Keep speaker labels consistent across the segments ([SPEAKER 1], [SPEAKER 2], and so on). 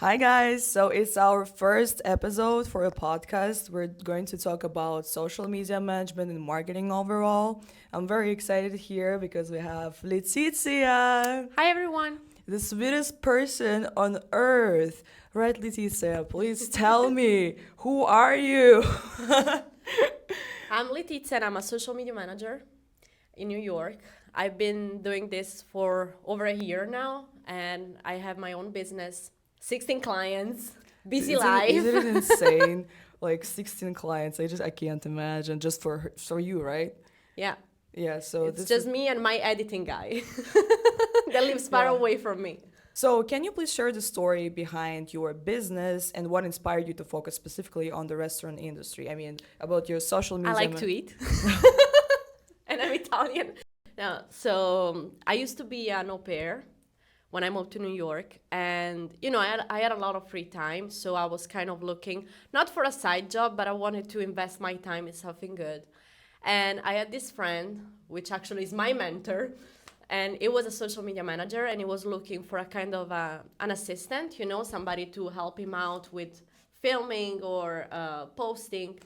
[SPEAKER 1] Hi, guys. So it's our first episode for a podcast. We're going to talk about social media management and marketing overall. I'm very excited here because we have Letizia,
[SPEAKER 2] Hi everyone.
[SPEAKER 1] the sweetest person on earth. Right, Letizia? Please tell me, who are you?
[SPEAKER 2] I'm Letizia and I'm a social media manager in New York. I've been doing this for over a year now and I have my own business, 16 clients, busy
[SPEAKER 1] Isn't
[SPEAKER 2] life.
[SPEAKER 1] it insane? Like 16 clients. I can't imagine just for you, right?
[SPEAKER 2] Yeah,
[SPEAKER 1] Yeah. So
[SPEAKER 2] it's
[SPEAKER 1] this is
[SPEAKER 2] just me and my editing guy that lives far
[SPEAKER 1] yeah.
[SPEAKER 2] away from me.
[SPEAKER 1] So, can you please share the story behind your business and what inspired you to focus specifically on the restaurant industry? I mean, about your social
[SPEAKER 2] I
[SPEAKER 1] media.
[SPEAKER 2] like to eat and I'm Italian. So I used to be an au pair when I moved to New York. And, I had a lot of free time. So I was kind of looking, not for a side job, but I wanted to invest my time in something good. And I had this friend, which actually is my mentor, and it was a social media manager, and he was looking for a kind of an assistant, somebody to help him out with filming or posting.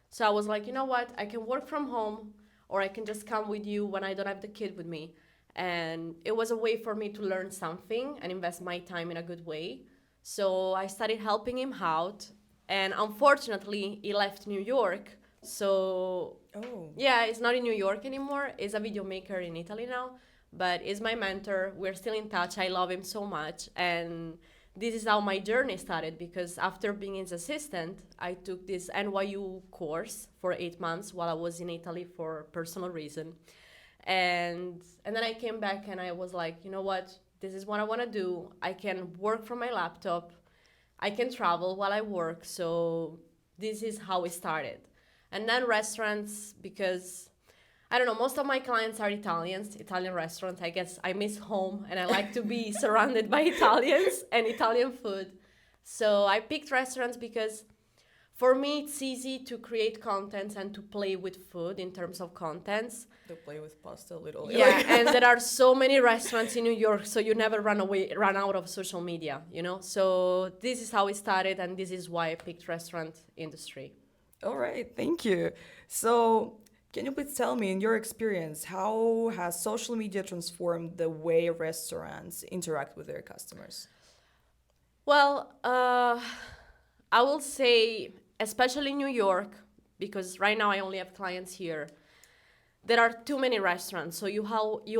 [SPEAKER 2] So I was like, you know what? I can work from home, or I can just come with you when I don't have the kid with me. And it was a way for me to learn something and invest my time in a good way. So I started helping him out. And unfortunately, he left New York. So
[SPEAKER 1] Oh,
[SPEAKER 2] yeah, it's not in New York anymore. He's a video maker in Italy now, but he's my mentor. We're still in touch. I love him so much. And this is how my journey started because after being his assistant, I took this NYU course for 8 months while I was in Italy for personal reason. And then I came back and I was like, you know what? This is what I want to do. I can work from my laptop. I can travel while I work. So this is how it started. And then restaurants, because I don't know, most of my clients are Italians, Italian restaurants. I guess I miss home and I like to be surrounded by Italians and Italian food. So I picked restaurants because for me it's easy to create contents and to play with food in terms of contents.
[SPEAKER 1] to play with pasta a little.
[SPEAKER 2] Yeah, and there are so many restaurants in New York, so you never run out of social media. So this is how it started, and this is why I picked restaurant industry.
[SPEAKER 1] All right, thank you. So, can you please tell me, in your experience, how has social media transformed the way restaurants interact with their customers?
[SPEAKER 2] Well, I will say, especially in New York, because right now I only have clients here. There are too many restaurants, so you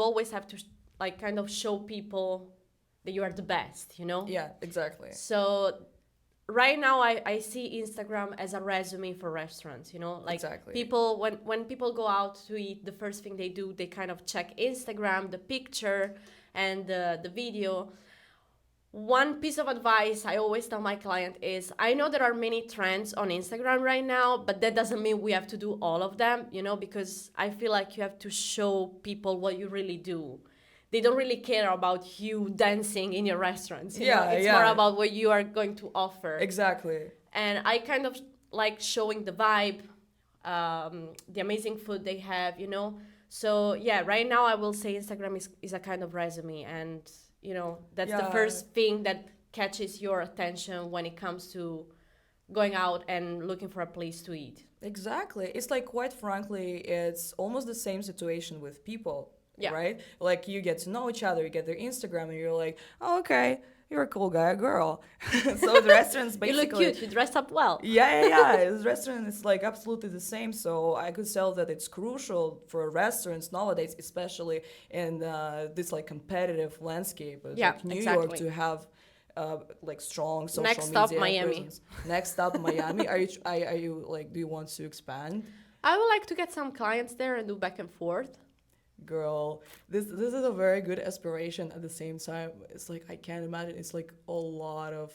[SPEAKER 2] always have to like kind of show people that you are the best.
[SPEAKER 1] Yeah, exactly.
[SPEAKER 2] So right now I see Instagram as a resume for restaurants. Like
[SPEAKER 1] Exactly.
[SPEAKER 2] people when people go out to eat, the first thing they do, they kind of check Instagram, the picture and the video. One piece of advice I always tell my client is I know there are many trends on Instagram right now, but that doesn't mean we have to do all of them, because I feel like you have to show people what you really do. They don't really care about you dancing in your restaurants.
[SPEAKER 1] Yeah,
[SPEAKER 2] It's more
[SPEAKER 1] yeah.
[SPEAKER 2] about what you are going to offer.
[SPEAKER 1] Exactly.
[SPEAKER 2] And I kind of like showing the vibe, the amazing food they have. So yeah, right now I will say Instagram is a kind of resume, and that's the
[SPEAKER 1] Yeah.
[SPEAKER 2] first thing that catches your attention when it comes to going out and looking for a place to eat.
[SPEAKER 1] Exactly. It's like, quite frankly, it's almost the same situation with people,
[SPEAKER 2] Yeah.
[SPEAKER 1] right? Like, you get to know each other, you get their Instagram, and you're like, oh, okay, you're a cool guy, or girl. So the restaurants
[SPEAKER 2] You look
[SPEAKER 1] basically.
[SPEAKER 2] cute, you dressed up well.
[SPEAKER 1] Yeah. This restaurant is like absolutely the same. So I could tell that it's crucial for restaurants nowadays, especially in this like competitive landscape,
[SPEAKER 2] Yeah,
[SPEAKER 1] like New York,
[SPEAKER 2] exactly.
[SPEAKER 1] to have like strong social
[SPEAKER 2] Next stop,
[SPEAKER 1] media
[SPEAKER 2] Miami.
[SPEAKER 1] presence. Next up, Miami. Are you like? Do you want to expand?
[SPEAKER 2] I would like to get some clients there and do back and forth.
[SPEAKER 1] Girl, this is a very good aspiration. At the same time, it's like I can't imagine. It's like a lot of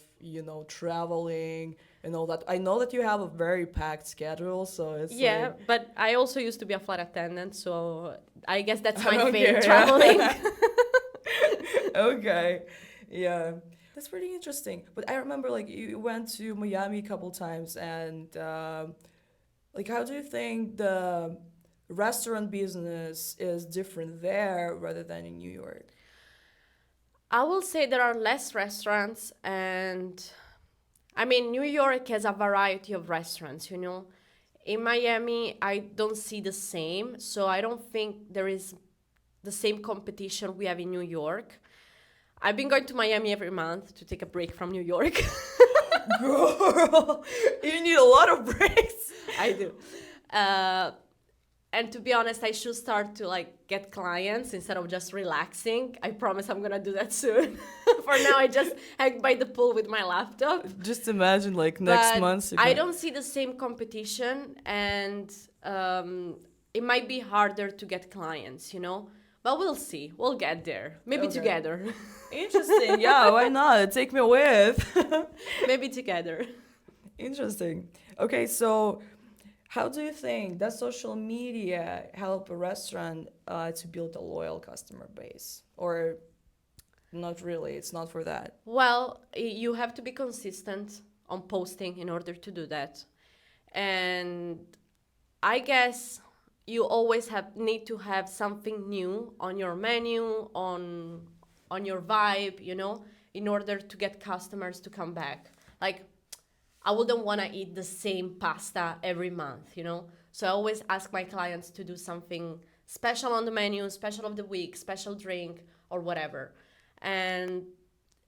[SPEAKER 1] traveling and all that. I know that you have a very packed schedule, so it's
[SPEAKER 2] Yeah,
[SPEAKER 1] like
[SPEAKER 2] but I also used to be a flight attendant, so I guess that's
[SPEAKER 1] I
[SPEAKER 2] my
[SPEAKER 1] don't
[SPEAKER 2] thing,
[SPEAKER 1] care.
[SPEAKER 2] traveling.
[SPEAKER 1] Okay, yeah, that's pretty interesting. But I remember like you went to Miami a couple times, and like how do you think the restaurant business is different there rather than in New York?
[SPEAKER 2] I will say there are less restaurants, and I mean, New York has a variety of restaurants, you know. In Miami, I don't see the same, so I don't think there is the same competition we have in New York. I've been going to Miami every month to take a break from New York.
[SPEAKER 1] Girl, you need a lot of breaks.
[SPEAKER 2] I do. Uh, and to be honest, I should start to like get clients instead of just relaxing. I promise I'm gonna do that soon. For now, I just hang by the pool with my laptop.
[SPEAKER 1] Just imagine, like, next
[SPEAKER 2] But
[SPEAKER 1] month.
[SPEAKER 2] I don't see the same competition, and it might be harder to get clients, you know. But we'll see. We'll get there. Maybe
[SPEAKER 1] Okay.
[SPEAKER 2] together.
[SPEAKER 1] Interesting. Yeah, why not? Take me with.
[SPEAKER 2] Maybe together.
[SPEAKER 1] Interesting. Okay, so how do you think does social media help a restaurant to build a loyal customer base? Or not really? It's not for that.
[SPEAKER 2] Well, you have to be consistent on posting in order to do that. And I guess you always need to have something new on your menu, on your vibe, you know, in order to get customers to come back. Like, I wouldn't want to eat the same pasta every month, you know. So I always ask my clients to do something special on the menu, special of the week, special drink, or whatever. And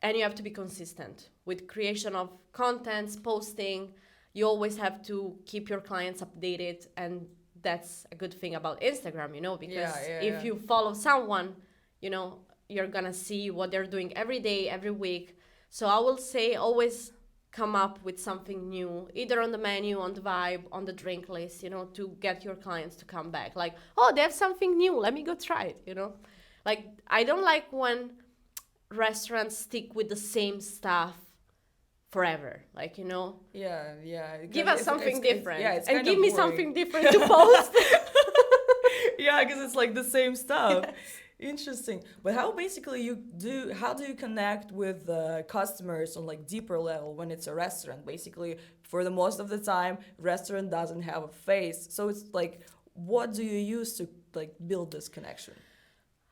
[SPEAKER 2] you have to be consistent with creation of contents, posting. You always have to keep your clients updated, and that's a good thing about Instagram, you know, because if you follow someone, you know, you're gonna see what they're doing every day, every week. So I will say always come up with something new, either on the menu, on the vibe, on the drink list, you know, to get your clients to come back. Like, oh, they have something new, let me go try it, you know. Like, I don't like when restaurants stick with the same stuff forever, like, you know.
[SPEAKER 1] Yeah.
[SPEAKER 2] Give us something different.
[SPEAKER 1] It's
[SPEAKER 2] and
[SPEAKER 1] kind
[SPEAKER 2] give
[SPEAKER 1] of
[SPEAKER 2] me
[SPEAKER 1] boring.
[SPEAKER 2] something different to post.
[SPEAKER 1] Yeah, because it's like the same stuff. Interesting. But how do you connect with customers on like deeper level when it's a restaurant? Basically, for the most of the time, restaurant doesn't have a face. So it's like, what do you use to like build this connection?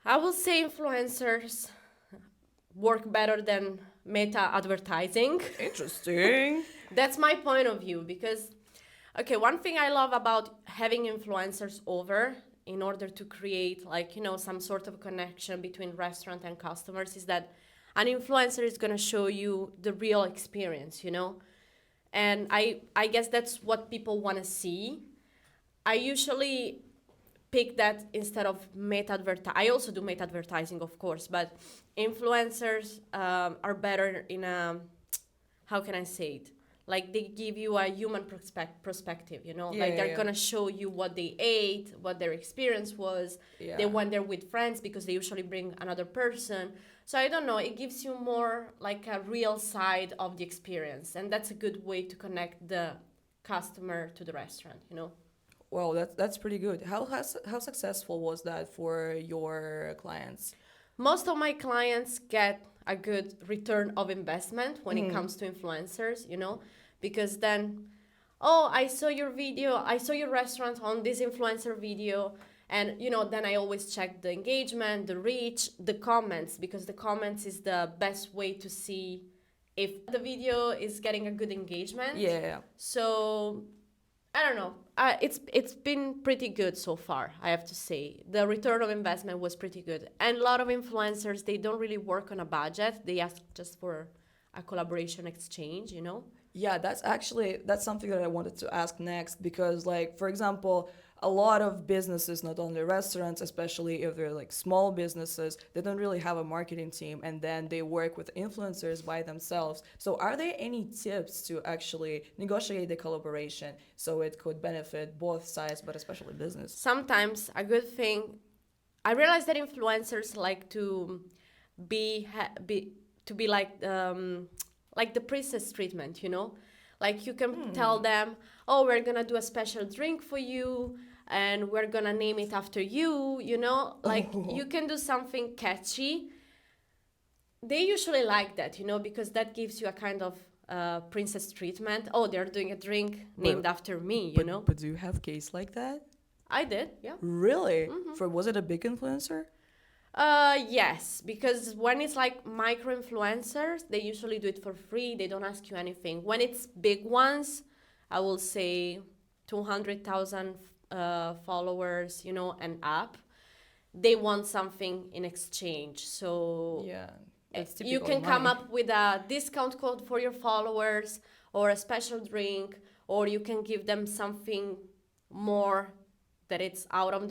[SPEAKER 2] I will say influencers work better than meta advertising.
[SPEAKER 1] Interesting.
[SPEAKER 2] That's my point of view, because okay, one thing I love about having influencers over in order to create, like, you know, some sort of connection between restaurant and customers is that an influencer is going to show you the real experience, you know. And I guess that's what people want to see. I usually pick that instead of meta advertising. I also do meta advertising, of course, but influencers are better in a, how can I say it? Like, they give you a human perspective, you know? Like, they're gonna show you what they ate, what their experience was.
[SPEAKER 1] Yeah.
[SPEAKER 2] They went there with friends because they usually bring another person. So I don't know, it gives you more like a real side of the experience. And that's a good way to connect the customer to the restaurant, you know?
[SPEAKER 1] Well, that's pretty good. How successful was that for your clients?
[SPEAKER 2] Most of my clients get a good return of investment when it comes to influencers, you know, because then, oh, I saw your video, I saw your restaurant on this influencer video. And, you know, then I always check the engagement, the reach, the comments, because the comments is the best way to see if the video is getting a good engagement.
[SPEAKER 1] Yeah.
[SPEAKER 2] So I don't know. It's been pretty good so far, I have to say. The return of investment was pretty good. And a lot of influencers, they don't really work on a budget. They ask just for a collaboration exchange, you know?
[SPEAKER 1] Yeah, that's something that I wanted to ask next because, like, for example, a lot of businesses, not only restaurants, especially if they're like small businesses, they don't really have a marketing team and then they work with influencers by themselves. So are there any tips to actually negotiate the collaboration so it could benefit both sides, but especially business?
[SPEAKER 2] Sometimes a good thing, I realize that influencers like to be like the princess treatment, you know? Like, you can tell them, oh, we're gonna do a special drink for you and we're gonna name it after you, you know? Like, you can do something catchy. They usually like that, you know, because that gives you a kind of princess treatment. Oh, they're doing a drink named after me, you know?
[SPEAKER 1] But do you have case like that?
[SPEAKER 2] I did, yeah.
[SPEAKER 1] Really? Was it a big influencer?
[SPEAKER 2] Yes, because when it's like micro influencers, they usually do it for free. They don't ask you anything. When it's big ones, I will say 200,000 followers, and up, they want something in exchange. So
[SPEAKER 1] Yeah, that's
[SPEAKER 2] you
[SPEAKER 1] typically
[SPEAKER 2] can come
[SPEAKER 1] money.
[SPEAKER 2] up with a discount code for your followers or a special drink, or you can give them something more that it's out of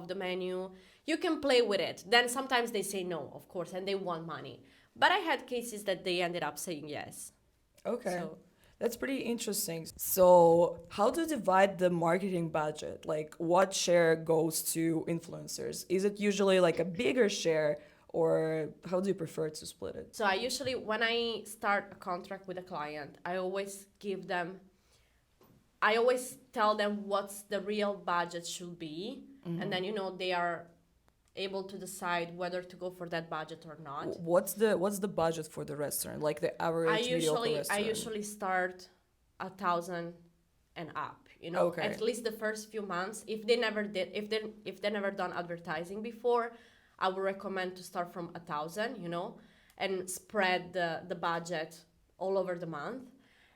[SPEAKER 2] the menu. You can play with it. Then sometimes they say no, of course, and they want money. But I had cases that they ended up saying yes.
[SPEAKER 1] Okay.
[SPEAKER 2] So
[SPEAKER 1] That's pretty interesting. So, how to divide the marketing budget? Like, what share goes to influencers? Is it usually like a bigger share, or how do you prefer to split it?
[SPEAKER 2] I usually, when I start a contract with a client, I always tell them what's the real budget should be, and then they are able to decide whether to go for that budget or not.
[SPEAKER 1] What's the budget for the restaurant? Like the average mediocre
[SPEAKER 2] I
[SPEAKER 1] restaurant?
[SPEAKER 2] usually start 1,000 and up.
[SPEAKER 1] Okay.
[SPEAKER 2] At least the first few months. If they never done advertising before, I would recommend to start from 1,000. And spread the budget all over the month.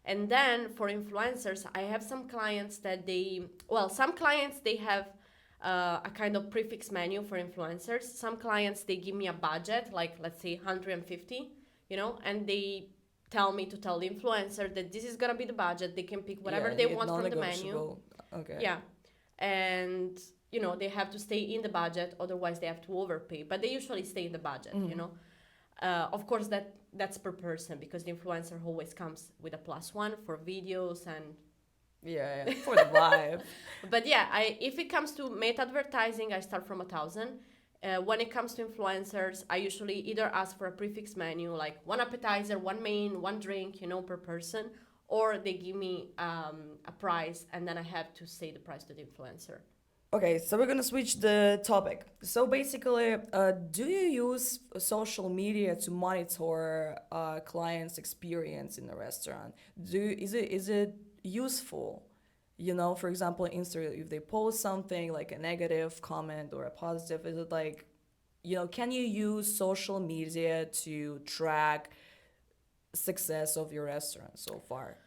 [SPEAKER 2] And then for influencers, I have some clients some clients they have a kind of prefix menu for influencers. Some clients they give me a budget, like let's say 150, and they tell me to tell the influencer that this is gonna be the budget. They can pick whatever
[SPEAKER 1] Yeah,
[SPEAKER 2] they
[SPEAKER 1] it's
[SPEAKER 2] want from the menu.
[SPEAKER 1] non-negotiable. Okay.
[SPEAKER 2] Yeah, and they have to stay in the budget, otherwise they have to overpay. But they usually stay in the budget. Of course, that's per person, because the influencer always comes with a +1 for videos and.
[SPEAKER 1] Yeah, yeah. For the vibe.
[SPEAKER 2] But yeah, if it comes to meta advertising, I start from 1,000. When it comes to influencers, I usually either ask for a prefix menu, like one appetizer, one main, one drink, per person, or they give me a price, and then I have to say the price to the influencer.
[SPEAKER 1] Okay, so we're gonna switch the topic. So basically, do you use social media to monitor clients' experience in a restaurant? Is it useful? For example, Instagram, if they post something like a negative comment or a positive, is it like, can you use social media to track success of your restaurant so far?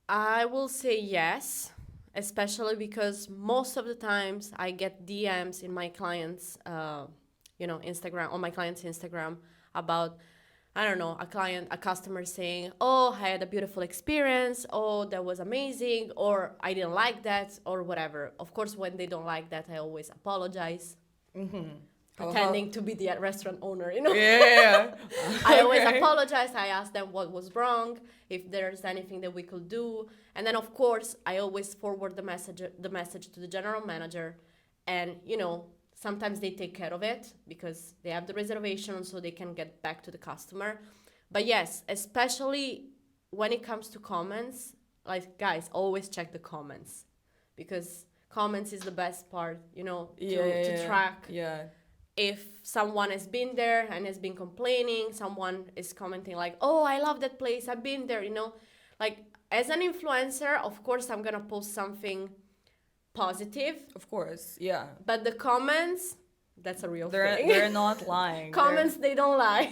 [SPEAKER 2] I will say yes, especially because most of the times I get DMs in my clients, Instagram, on my client's Instagram about, I don't know, a customer saying, oh, I had a beautiful experience, oh, that was amazing, or I didn't like that, or whatever. Of course, when they don't like that, I always apologize, pretending to be the restaurant owner,
[SPEAKER 1] Yeah.
[SPEAKER 2] I always
[SPEAKER 1] Okay.
[SPEAKER 2] apologize. I ask them what was wrong, if there's anything that we could do. And then, of course, I always forward the message to the general manager. And, sometimes they take care of it because they have the reservation so they can get back to the customer. But yes, especially when it comes to comments, like, guys, always check the comments, because comments is the best part,
[SPEAKER 1] Yeah,
[SPEAKER 2] to track
[SPEAKER 1] yeah.
[SPEAKER 2] if someone has been there and has been complaining. Someone is commenting like, oh, I love that place, I've been there, like, as an influencer, of course I'm gonna post something positive,
[SPEAKER 1] Of course, yeah.
[SPEAKER 2] but the comments, that's a real
[SPEAKER 1] They're
[SPEAKER 2] thing.
[SPEAKER 1] they're not lying.
[SPEAKER 2] Comments, they don't lie.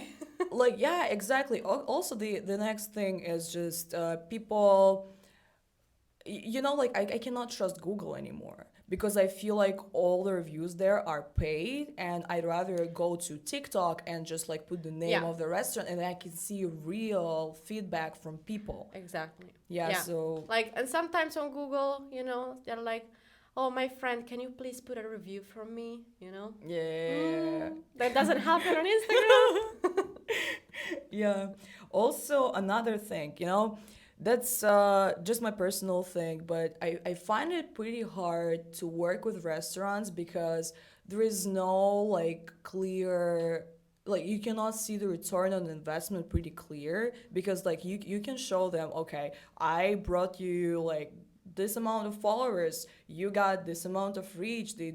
[SPEAKER 1] Like, yeah, exactly. Also, the next thing is just people. Like, I cannot trust Google anymore because I feel like all the reviews there are paid, and I'd rather go to TikTok and just like put the name
[SPEAKER 2] Yeah.
[SPEAKER 1] of the restaurant, and I can see real feedback from people.
[SPEAKER 2] Exactly.
[SPEAKER 1] Yeah. So
[SPEAKER 2] Like, and sometimes on Google, they're like, oh, my friend, can you please put a review from me,
[SPEAKER 1] yeah.
[SPEAKER 2] That doesn't happen on Instagram.
[SPEAKER 1] Yeah. Also, another thing, that's just my personal thing, but I find it pretty hard to work with restaurants because there is no like clear, like you cannot see the return on investment pretty clear, because like you can show them, okay, I brought you like this amount of followers, you got this amount of reach, the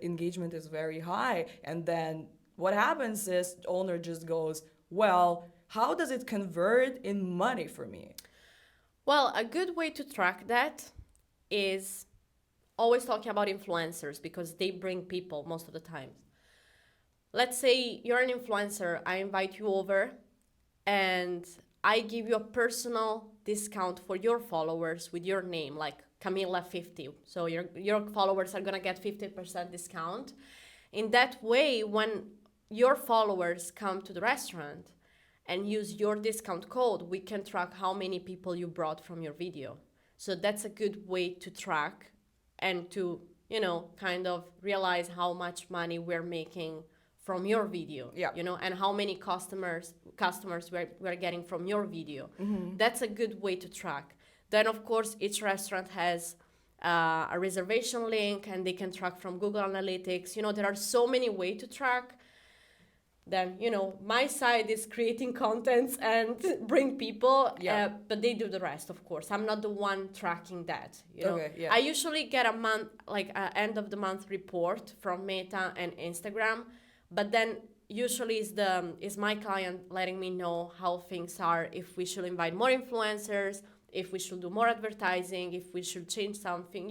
[SPEAKER 1] engagement is very high, and then what happens is the owner just goes, well, how does it convert in money for me?
[SPEAKER 2] Well, a good way to track that is always talking about influencers, because they bring people most of the time. let's say you're an influencer, I invite you over and I give you a personal discount for your followers with your name, like Camilla50. So your followers are gonna get 50% discount. In that way, when your followers come to the restaurant and use your discount code, we can track how many people you brought from your video. So that's a good way to track and to, kind of realize how much money we're making from your video,
[SPEAKER 1] Yeah.
[SPEAKER 2] and how many customers we're getting from your video. That's a good way to track. Then, of course, each restaurant has a reservation link and they can track from Google Analytics. There are so many ways to track. Then, my side is creating contents and bring people,
[SPEAKER 1] Yeah.
[SPEAKER 2] but they do the rest, of course. I'm not the one tracking that,
[SPEAKER 1] Okay, yeah.
[SPEAKER 2] I usually get a month, like an end of the month report from Meta and Instagram, but then usually is my client letting me know how things are, if we should invite more influencers, if we should do more advertising, if we should change something,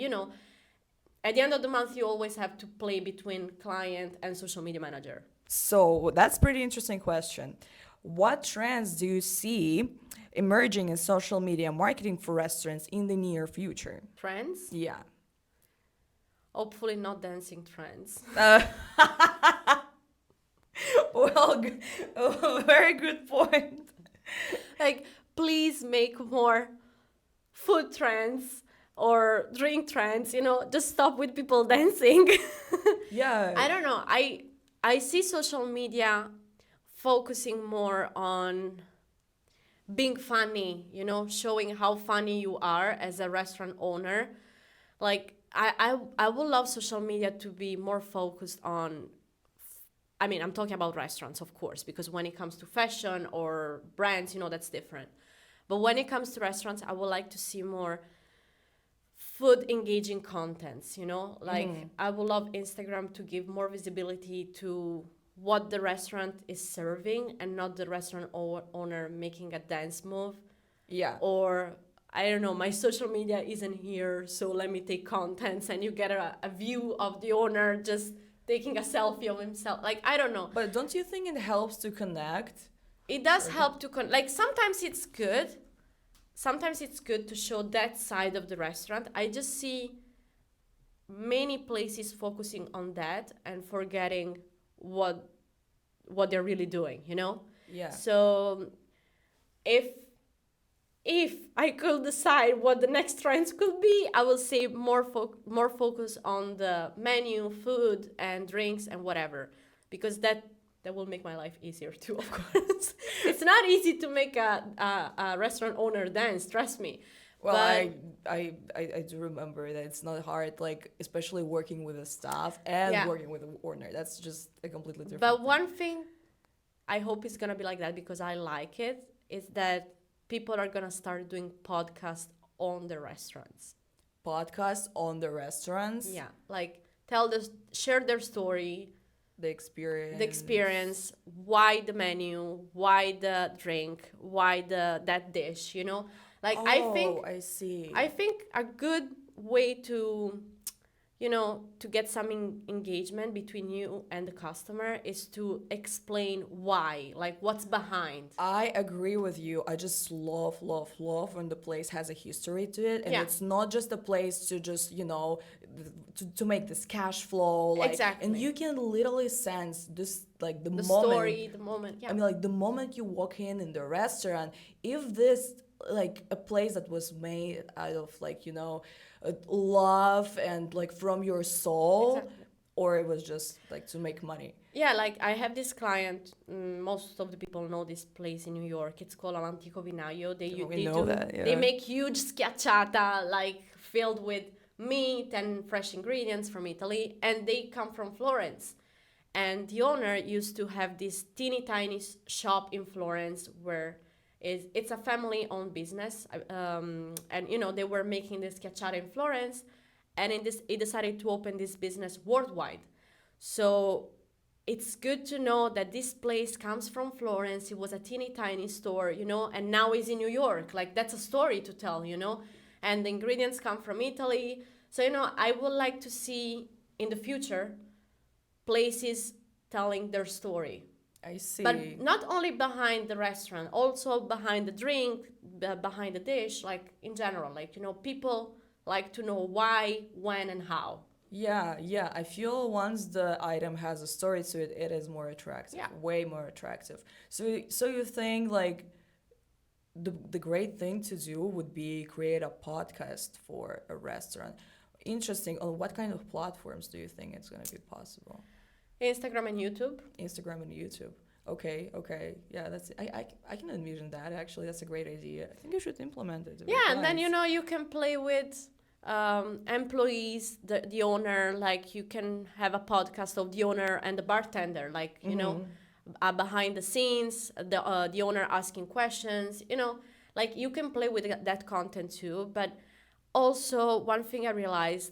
[SPEAKER 2] At the end of the month, you always have to play between client and social media manager.
[SPEAKER 1] So that's pretty interesting question. What trends do you see emerging in social media marketing for restaurants in the near future?
[SPEAKER 2] Trends?
[SPEAKER 1] Yeah.
[SPEAKER 2] Hopefully not dancing trends.
[SPEAKER 1] Well, very good point.
[SPEAKER 2] Like, please make more food trends or drink trends, just stop with people dancing.
[SPEAKER 1] Yeah.
[SPEAKER 2] I don't know. I see social media focusing more on being funny, showing how funny you are as a restaurant owner. Like, I would love social media to be more focused on, I'm talking about restaurants, of course, because when it comes to fashion or brands, that's different. But when it comes to restaurants, I would like to see more food engaging contents, like I would love Instagram to give more visibility to what the restaurant is serving and not the restaurant owner making a dance move.
[SPEAKER 1] Yeah.
[SPEAKER 2] Or I don't know, my social media isn't here, so let me take contents and you get a view of the owner just taking a selfie of himself. Like, I don't know.
[SPEAKER 1] But don't you think it helps to connect?
[SPEAKER 2] It does help to like sometimes it's good. Sometimes it's good to show that side of the restaurant. I just see many places focusing on that and forgetting what they're really doing,
[SPEAKER 1] Yeah.
[SPEAKER 2] So if I could decide what the next trends could be, I will say more focus on the menu, food and drinks and whatever, because that will make my life easier too, of course. It's not easy to make a restaurant owner dance, trust me.
[SPEAKER 1] Well,
[SPEAKER 2] But
[SPEAKER 1] I do remember that it's not hard, like, especially working with the staff and
[SPEAKER 2] Yeah.
[SPEAKER 1] working with the owner. That's just a completely different
[SPEAKER 2] But
[SPEAKER 1] thing.
[SPEAKER 2] one thing I hope is gonna be like that, because I like it, is that people are gonna start doing podcasts on the restaurants.
[SPEAKER 1] Podcasts on the restaurants.
[SPEAKER 2] Yeah, like share their story,
[SPEAKER 1] The experience.
[SPEAKER 2] the experience, why the menu, why the drink, why that dish, Like
[SPEAKER 1] Oh, I see.
[SPEAKER 2] I think a good way to to get some engagement between you and the customer is to explain why, like what's behind.
[SPEAKER 1] I agree with you. I just love when the place has a history to it. And
[SPEAKER 2] Yeah.
[SPEAKER 1] it's not just a place to just, to make this cash flow. Like,
[SPEAKER 2] Exactly.
[SPEAKER 1] And you can literally sense this, like, the
[SPEAKER 2] The
[SPEAKER 1] moment.
[SPEAKER 2] story, the moment. Yeah.
[SPEAKER 1] I mean, like, the moment you walk in the restaurant, if this, like, a place that was made out of, like, love and, like, from your soul,
[SPEAKER 2] Exactly.
[SPEAKER 1] or it was just, like, to make money.
[SPEAKER 2] Yeah, like I have this client. Most of the people know this place in New York. It's called L'Antico Vinaio.
[SPEAKER 1] We know that, yeah.
[SPEAKER 2] They make huge schiacciata, like filled with meat and fresh ingredients from Italy, and they come from Florence. And the owner used to have this teeny tiny shop in Florence where it's a family-owned business, and they were making this schiacciata in Florence, and he decided to open this business worldwide. So it's good to know that this place comes from Florence. It was a teeny tiny store, and now it's in New York. Like, that's a story to tell, and the ingredients come from Italy. So, I would like to see in the future places telling their story.
[SPEAKER 1] I see.
[SPEAKER 2] But not only behind the restaurant, also behind the drink, behind the dish, like in general. Like, people like to know why, when, and how.
[SPEAKER 1] Yeah, yeah. I feel once the item has a story to it, it is more attractive,
[SPEAKER 2] Yeah.
[SPEAKER 1] way more attractive. So you think like the great thing to do would be create a podcast for a restaurant. Interesting. On what kind of platforms do you think it's going to be possible?
[SPEAKER 2] Instagram and YouTube.
[SPEAKER 1] Instagram and YouTube. Okay, okay. Yeah, that's I can envision that actually. That's a great idea. I think you should implement it.
[SPEAKER 2] Yeah, and then you can play with employees, the owner. Like you can have a podcast of the owner and the bartender. Like behind the scenes, the owner asking questions. Like you can play with that content too. But also one thing I realized,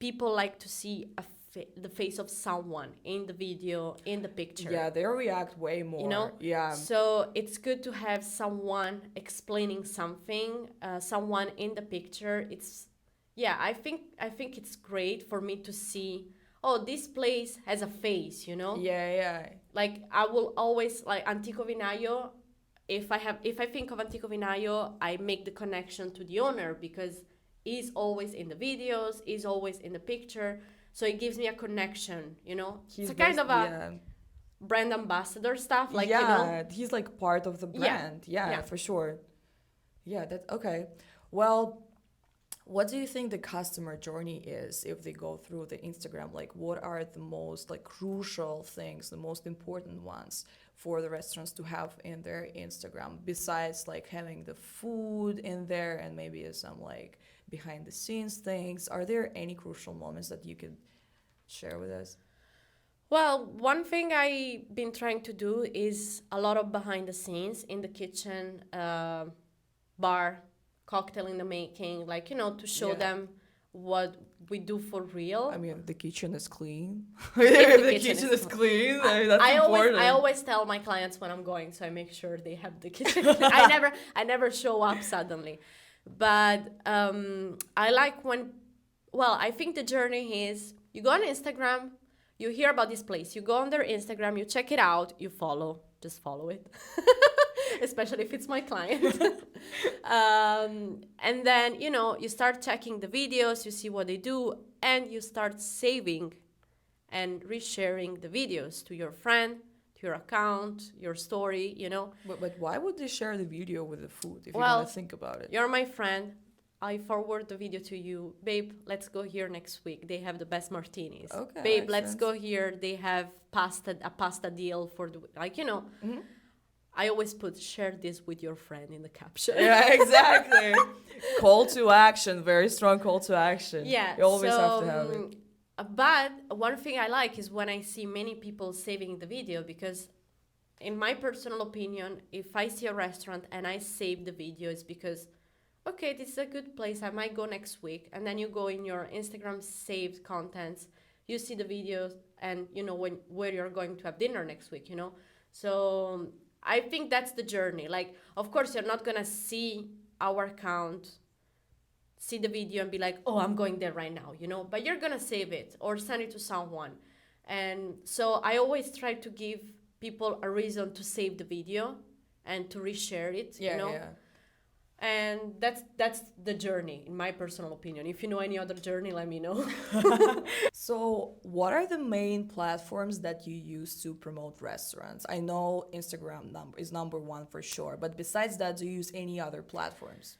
[SPEAKER 2] people like to see the face of someone in the video, in the picture.
[SPEAKER 1] Yeah, they react way more. Yeah.
[SPEAKER 2] So it's good to have someone explaining something, someone in the picture. I think it's great for me to see, oh, this place has a face,
[SPEAKER 1] Yeah, yeah.
[SPEAKER 2] Like I will always like Antico Vinaio. If I think of Antico Vinaio, I make the connection to the owner because he's always in the videos, he's always in the picture. So it gives me a connection,
[SPEAKER 1] He's
[SPEAKER 2] it's a kind of a brand ambassador stuff, like
[SPEAKER 1] he's like part of the brand. Yeah, for sure. Yeah, that's okay. Well, what do you think the customer journey is if they go through the Instagram? Like, what are the most like crucial things, the most important ones for the restaurants to have in their Instagram besides like having the food in there and maybe some like behind the scenes things? Are there any crucial moments that you could share with us?
[SPEAKER 2] Well, one thing I've been trying to do is a lot of behind the scenes in the kitchen, bar, cocktail in the making, like, to show them what we do for real.
[SPEAKER 1] I mean, the kitchen is clean.
[SPEAKER 2] If
[SPEAKER 1] the kitchen is clean, that's
[SPEAKER 2] I
[SPEAKER 1] important.
[SPEAKER 2] always tell my clients when I'm going, so I make sure they have the kitchen. I never show up suddenly. But I like I think the journey is you go on Instagram, you hear about this place, you go on their Instagram, you check it out, you just follow it. Especially if it's my client. And then, you start checking the videos, you see what they do, and you start saving and resharing the videos to your friend, to your account, your story,
[SPEAKER 1] But why would they share the video with the food if you're
[SPEAKER 2] Well,
[SPEAKER 1] going to think about it?
[SPEAKER 2] You're my friend. I forward the video to you. Babe, let's go here next week. They have the best martinis.
[SPEAKER 1] Okay,
[SPEAKER 2] Babe,
[SPEAKER 1] makes
[SPEAKER 2] let's
[SPEAKER 1] sense.
[SPEAKER 2] go here. They have a pasta deal for the,
[SPEAKER 1] Mhm.
[SPEAKER 2] I always put share this with your friend in the caption.
[SPEAKER 1] Yeah, exactly. Call to action, very strong call to action.
[SPEAKER 2] Yeah.
[SPEAKER 1] You always have to have it.
[SPEAKER 2] But one thing I like is when I see many people saving the video, because in my personal opinion, if I see a restaurant and I save the video, it's because, okay, this is a good place, I might go next week. And then you go in your Instagram saved contents, you see the videos, and you know where you're going to have dinner next week, So I think that's the journey. Like, of course, you're not gonna see our account, see the video and be like, oh, I'm going there right now, but you're gonna save it or send it to someone. And so I always try to give people a reason to save the video and to reshare it,
[SPEAKER 1] Yeah.
[SPEAKER 2] And that's the journey, in my personal opinion. If you know any other journey, let me know.
[SPEAKER 1] So, what are the main platforms that you use to promote restaurants? I know Instagram is number one for sure, but besides that, do you use any other platforms?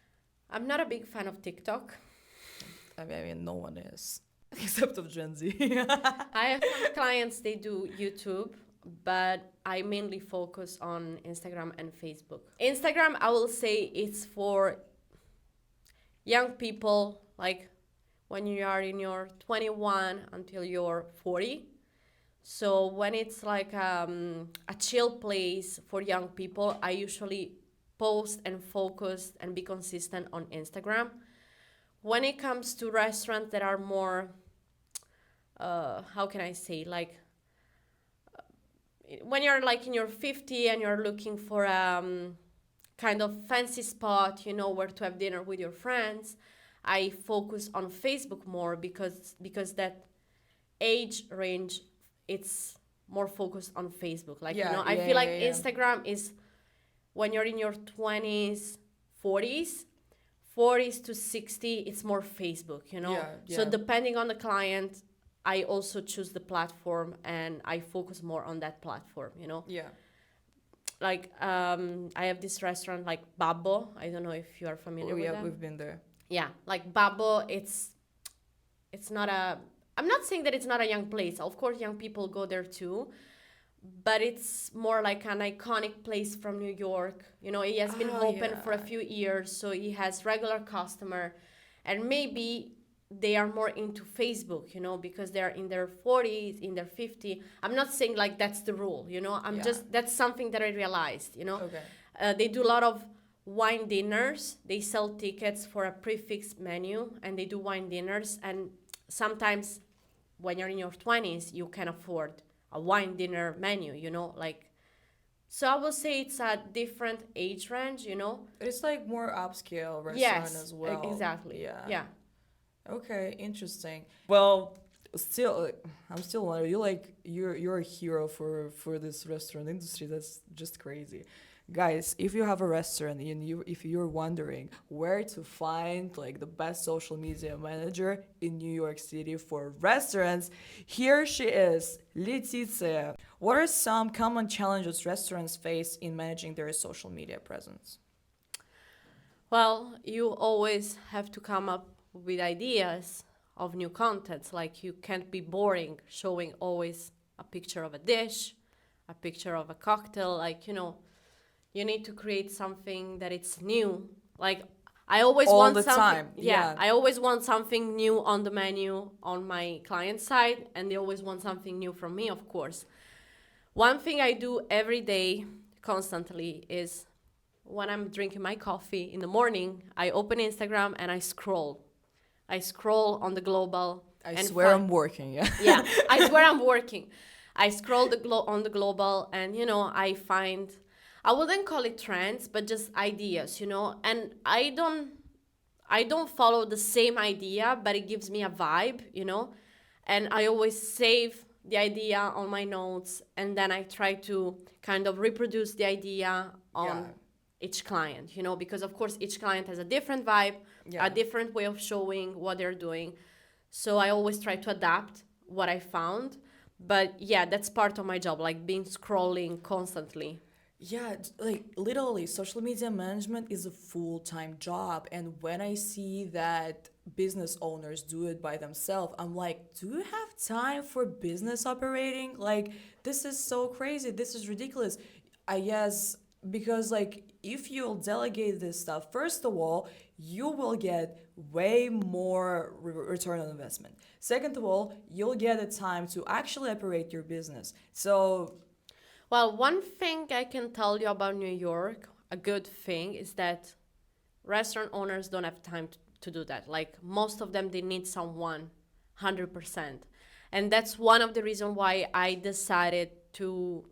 [SPEAKER 2] I'm not a big fan of TikTok.
[SPEAKER 1] I mean, no one is, except of Gen Z.
[SPEAKER 2] I have some clients, they do YouTube, but I mainly focus on Instagram and Facebook. Instagram, I will say it's for young people, like when you are in your 21 until you're 40. So when it's like a chill place for young people, I usually post and focus and be consistent on Instagram. When it comes to restaurants that are more, how can I say, like, when you're like in your 50 and you're looking for kind of fancy spot, where to have dinner with your friends, I focus on Facebook more because that age range it's more focused on Facebook. Like,
[SPEAKER 1] Yeah,
[SPEAKER 2] I
[SPEAKER 1] yeah,
[SPEAKER 2] feel like
[SPEAKER 1] yeah, yeah.
[SPEAKER 2] Instagram is when you're in your 20s, 40s, 40s to 60, it's more Facebook,
[SPEAKER 1] Yeah,
[SPEAKER 2] So
[SPEAKER 1] yeah,
[SPEAKER 2] depending on the client, I also choose the platform and I focus more on that platform.
[SPEAKER 1] yeah.
[SPEAKER 2] Like, I have this restaurant like Babbo. I don't know if you are familiar
[SPEAKER 1] Oh,
[SPEAKER 2] with
[SPEAKER 1] yeah,
[SPEAKER 2] them.
[SPEAKER 1] we've been there.
[SPEAKER 2] Yeah, like Babbo, it's not a, I'm not saying that it's not a young place. Of course, young people go there too, but it's more like an iconic place from New York. It has been
[SPEAKER 1] Oh,
[SPEAKER 2] open for a
[SPEAKER 1] yeah.
[SPEAKER 2] few years, so it has regular customer, and maybe they are more into Facebook, because they're in their 40s, in their 50s. I'm not saying like that's the rule, I'm
[SPEAKER 1] Yeah.
[SPEAKER 2] just, that's something that I realized.
[SPEAKER 1] Okay.
[SPEAKER 2] They do a lot of wine dinners. They sell tickets for a prefix menu, and they do wine dinners. And sometimes when you're in your 20s, you can afford a wine dinner menu, like, so I will say it's a different age range.
[SPEAKER 1] It's like more upscale restaurant
[SPEAKER 2] Yes,
[SPEAKER 1] as well.
[SPEAKER 2] exactly.
[SPEAKER 1] Yeah.
[SPEAKER 2] Yeah.
[SPEAKER 1] Okay, interesting. Well, still, I'm still wondering. You're a hero for this restaurant industry. That's just crazy. Guys, if you have a restaurant and if you're wondering where to find like the best social media manager in New York City for restaurants, here she is, Letizia. What are some common challenges restaurants face in managing their social media presence?
[SPEAKER 2] Well, you always have to come up with ideas of new contents. Like, you can't be boring showing always a picture of a dish, a picture of a cocktail. Like, you need to create something that it's new. Like, I always
[SPEAKER 1] All
[SPEAKER 2] want
[SPEAKER 1] the
[SPEAKER 2] something.
[SPEAKER 1] time,
[SPEAKER 2] Yeah,
[SPEAKER 1] yeah.
[SPEAKER 2] I always want something new on the menu on my client side, and they always want something new from me, of course. One thing I do every day, constantly, is when I'm drinking my coffee in the morning, I open Instagram and I scroll. I scroll on the global
[SPEAKER 1] I
[SPEAKER 2] and
[SPEAKER 1] swear
[SPEAKER 2] find.
[SPEAKER 1] I'm working, yeah.
[SPEAKER 2] Yeah, I swear I'm working. I scroll on the global, and I find, I wouldn't call it trends, but just ideas. And I don't follow the same idea, but it gives me a vibe. And I always save the idea on my notes, and then I try to kind of reproduce the idea
[SPEAKER 1] Yeah.
[SPEAKER 2] on each client, because of course each client has a different vibe,
[SPEAKER 1] Yeah.
[SPEAKER 2] a different way of showing what they're doing. So I always try to adapt what I found. But yeah, that's part of my job, like being scrolling constantly.
[SPEAKER 1] Yeah, like literally, social media management is a full-time job. And when I see that business owners do it by themselves, I'm like, do you have time for business operating? Like, this is so crazy. This is ridiculous. I guess because, like, if you'll delegate this stuff, first of all, you will get way more return on investment. Second of all, you'll get the time to actually operate your business. So,
[SPEAKER 2] Well, one thing I can tell you about New York, a good thing, is that restaurant owners don't have time to do that. Like, most of them, they need someone 100%. And that's one of the reasons why I decided to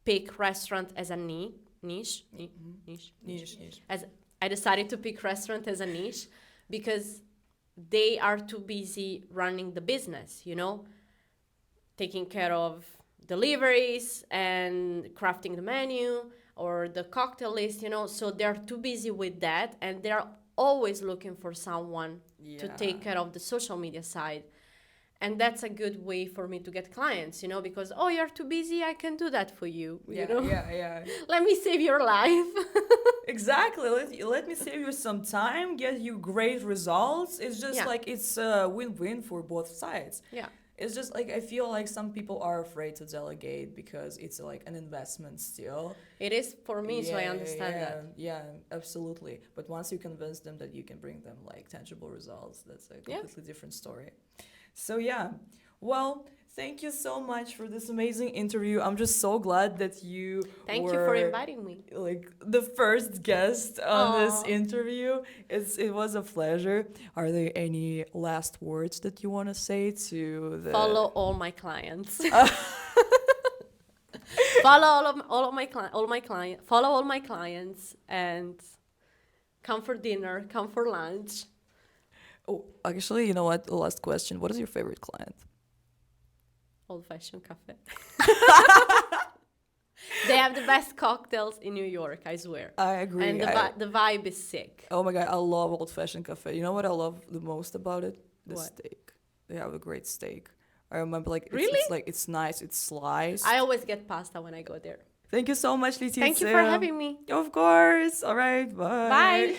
[SPEAKER 2] pick restaurant as a niche.
[SPEAKER 1] niche.
[SPEAKER 2] As I decided to pick restaurant as a niche because they are too busy running the business, taking care of deliveries and crafting the menu or the cocktail list. So they're too busy with that, and they're always looking for someone to take care of the social media side. And that's a good way for me to get clients, because, oh, you're too busy, I can do that for you.
[SPEAKER 1] Yeah.
[SPEAKER 2] Let me save your life.
[SPEAKER 1] Exactly. Let me save you some time, get you great results. It's just
[SPEAKER 2] Yeah.
[SPEAKER 1] like it's a win-win for both sides.
[SPEAKER 2] Yeah.
[SPEAKER 1] It's just like I feel like some people are afraid to delegate because it's like an investment still.
[SPEAKER 2] It is for me, so I understand that.
[SPEAKER 1] Yeah, absolutely. But once you convince them that you can bring them like tangible results, that's a completely different story. So yeah, well, thank you so much for this amazing interview. I'm just so glad that you
[SPEAKER 2] Thank you
[SPEAKER 1] were
[SPEAKER 2] for inviting me.
[SPEAKER 1] like the first guest on this
[SPEAKER 2] Aw.
[SPEAKER 1] interview. It was a pleasure. Are there any last words that you want to say to the
[SPEAKER 2] Follow all my clients. Follow follow all my clients, and come for dinner, come for lunch.
[SPEAKER 1] Oh, actually, you know what? The last question. What is your favorite client?
[SPEAKER 2] Old-fashioned cafe. They have the best cocktails in New York, I swear.
[SPEAKER 1] I agree.
[SPEAKER 2] And the vibe is sick.
[SPEAKER 1] Oh my god, I love old-fashioned cafe. You know what I love the most about it? The
[SPEAKER 2] What?
[SPEAKER 1] steak. They have a great steak. I remember, like,
[SPEAKER 2] Really?
[SPEAKER 1] it's like it's nice. It's sliced.
[SPEAKER 2] I always get pasta when I go there.
[SPEAKER 1] Thank you so much, Leticia.
[SPEAKER 2] Thank you for having me.
[SPEAKER 1] Of course. All right. Bye.
[SPEAKER 2] Bye.